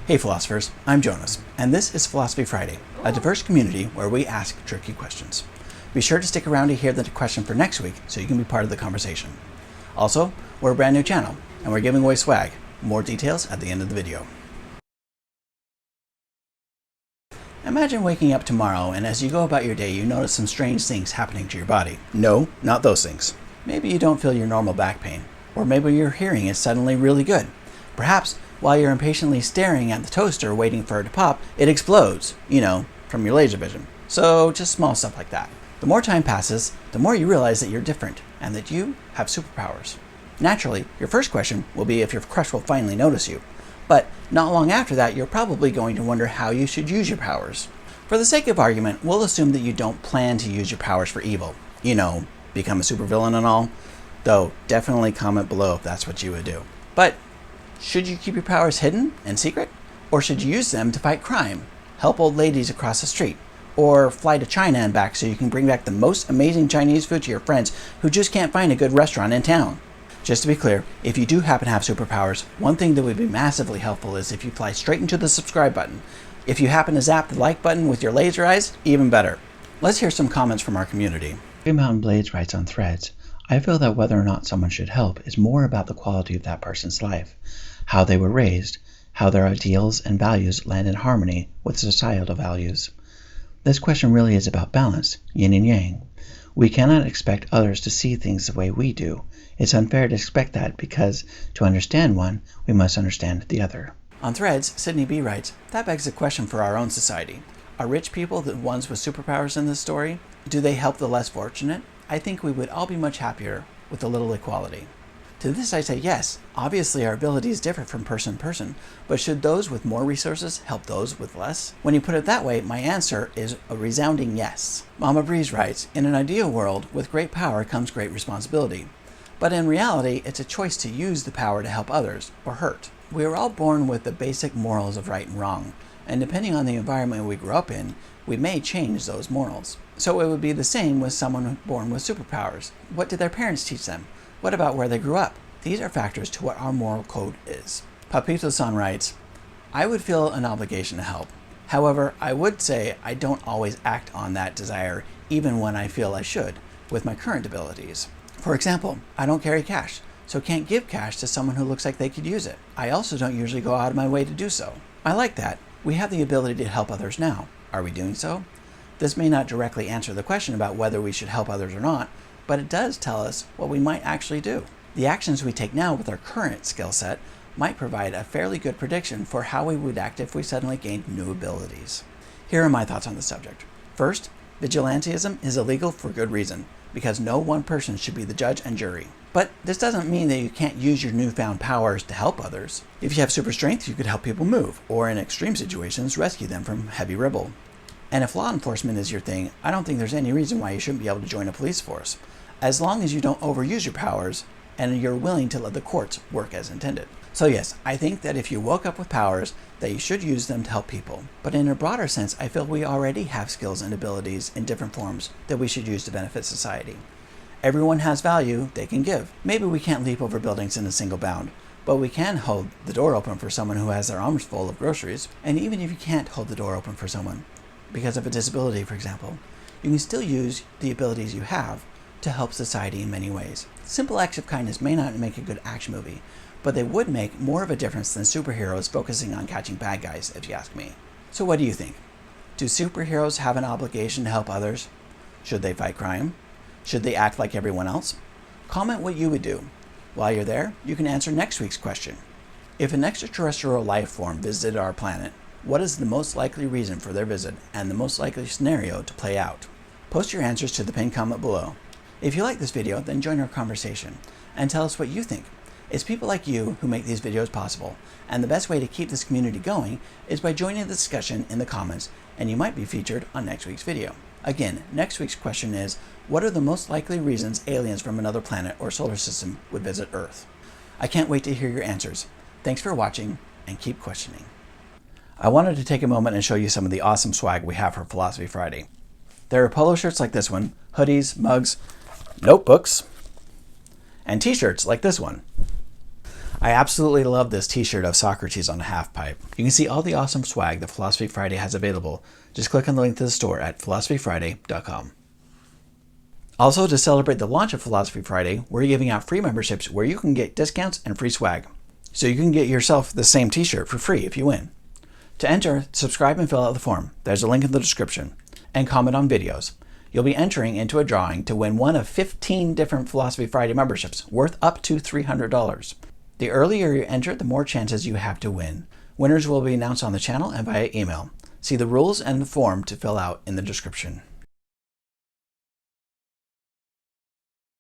Hey philosophers, I'm Jonas, and this is Philosophy Friday, a diverse community where we ask tricky questions. Be sure to stick around to hear the question for next week so you can be part of the conversation. Also, we're a brand new channel, and we're giving away swag. More details at the end of the video. Imagine waking up tomorrow and as you go about your day you notice some strange things happening to your body. No, not those things. Maybe you don't feel your normal back pain, or maybe your hearing is suddenly really good. Perhaps while you're impatiently staring at the toaster waiting for it to pop, it explodes, from your laser vision. So just small stuff like that. The more time passes, the more you realize that you're different and that you have superpowers. Naturally, your first question will be if your crush will finally notice you. But not long after that, you're probably going to wonder how you should use your powers. For the sake of argument, we'll assume that you don't plan to use your powers for evil. Become a supervillain and all. Though, definitely comment below if that's what you would do. But should you keep your powers hidden and secret? Or should you use them to fight crime, help old ladies across the street, or fly to China and back so you can bring back the most amazing Chinese food to your friends who just can't find a good restaurant in town? Just to be clear, if you do happen to have superpowers, one thing that would be massively helpful is if you fly straight into the subscribe button. If you happen to zap the like button with your laser eyes, even better. Let's hear some comments from our community. Mountain Blades writes on Threads, I feel that whether or not someone should help is more about the quality of that person's life, how they were raised, how their ideals and values land in harmony with societal values. This question really is about balance, yin and yang. We cannot expect others to see things the way we do. It's unfair to expect that because to understand one, we must understand the other. On Threads, Sydney B writes, that begs a question for our own society. Are rich people the ones with superpowers in this story? Do they help the less fortunate? I think we would all be much happier with a little equality. To this I say yes, obviously our abilities differ from person to person, but should those with more resources help those with less? When you put it that way, my answer is a resounding yes. Mama Breeze writes, in an ideal world, with great power comes great responsibility. But in reality, it's a choice to use the power to help others, or hurt. We are all born with the basic morals of right and wrong, and depending on the environment we grew up in, we may change those morals. So it would be the same with someone born with superpowers. What did their parents teach them? What about where they grew up? These are factors to what our moral code is. Papito-san writes, I would feel an obligation to help. However, I would say I don't always act on that desire even when I feel I should, with my current abilities. For example, I don't carry cash, so can't give cash to someone who looks like they could use it. I also don't usually go out of my way to do so. I like that. We have the ability to help others now. Are we doing so? This may not directly answer the question about whether we should help others or not, but it does tell us what we might actually do. The actions we take now with our current skill set might provide a fairly good prediction for how we would act if we suddenly gained new abilities. Here are my thoughts on the subject. First, vigilantism is illegal for good reason, because no one person should be the judge and jury. But this doesn't mean that you can't use your newfound powers to help others. If you have super strength, you could help people move, or in extreme situations, rescue them from heavy rubble. And if law enforcement is your thing, I don't think there's any reason why you shouldn't be able to join a police force, as long as you don't overuse your powers and you're willing to let the courts work as intended. So yes, I think that if you woke up with powers, that you should use them to help people. But in a broader sense, I feel we already have skills and abilities in different forms that we should use to benefit society. Everyone has value they can give. Maybe we can't leap over buildings in a single bound, but we can hold the door open for someone who has their arms full of groceries. And even if you can't hold the door open for someone, because of a disability, for example, you can still use the abilities you have to help society in many ways. Simple acts of kindness may not make a good action movie, but they would make more of a difference than superheroes focusing on catching bad guys, if you ask me. So what do you think? Do superheroes have an obligation to help others? Should they fight crime? Should they act like everyone else? Comment what you would do. While you're there, you can answer next week's question. If an extraterrestrial life form visited our planet, what is the most likely reason for their visit and the most likely scenario to play out? Post your answers to the pinned comment below. If you like this video, then join our conversation and tell us what you think. It's people like you who make these videos possible, and the best way to keep this community going is by joining the discussion in the comments, and you might be featured on next week's video. Again, next week's question is, what are the most likely reasons aliens from another planet or solar system would visit Earth? I can't wait to hear your answers. Thanks for watching, and keep questioning. I wanted to take a moment and show you some of the awesome swag we have for Philosophy Friday. There are polo shirts like this one, hoodies, mugs, notebooks, and t-shirts like this one. I absolutely love this t-shirt of Socrates on a half pipe. You can see all the awesome swag that Philosophy Friday has available. Just click on the link to the store at philosophyfriday.com. Also, to celebrate the launch of Philosophy Friday, we're giving out free memberships where you can get discounts and free swag. So you can get yourself the same t-shirt for free if you win. To enter, subscribe and fill out the form. There's a link in the description. And comment on videos. You'll be entering into a drawing to win one of 15 different Philosophy Friday memberships worth up to $300. The earlier you enter, the more chances you have to win. Winners will be announced on the channel and via email. See the rules and the form to fill out in the description.